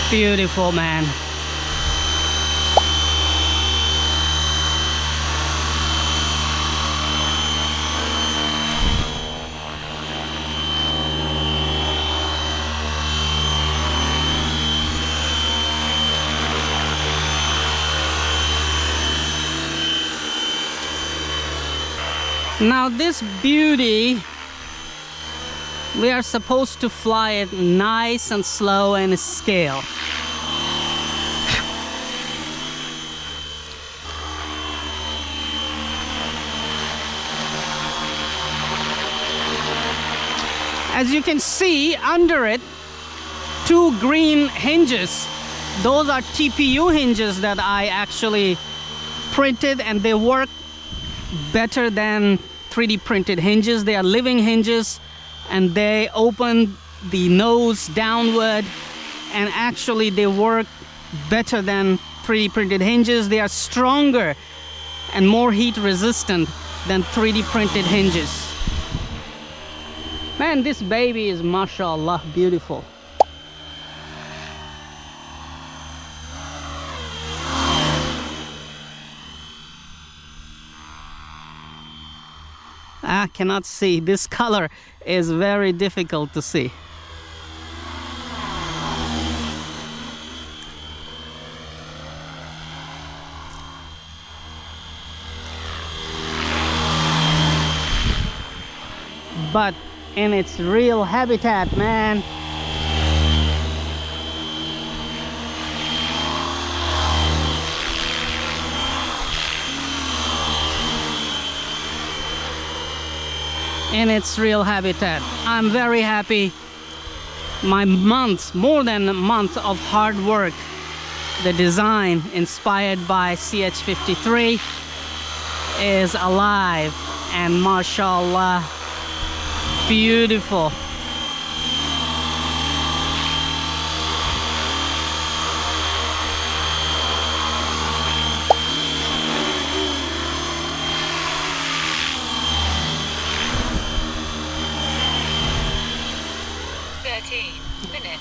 Beautiful, man. Now this beauty, we are supposed to fly it nice and slow and scale. As you can see under it, two green hinges. Those are TPU hinges that I actually printed, and they work better than 3D printed hinges. They are living hinges, and they open the nose downward, and actually they work better than 3D printed hinges. They are stronger and more heat resistant than 3D printed hinges. Man, this baby is mashallah beautiful. I cannot see. This color is very difficult to see. But in its real habitat, man. In its real habitat. I'm very happy. My months, more than a month of hard work, the design inspired by CH53 is alive and mashallah beautiful. Minutes.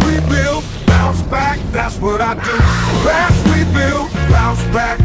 Rebuild, bounce back, that's what I do. Crash, rebuild, bounce back,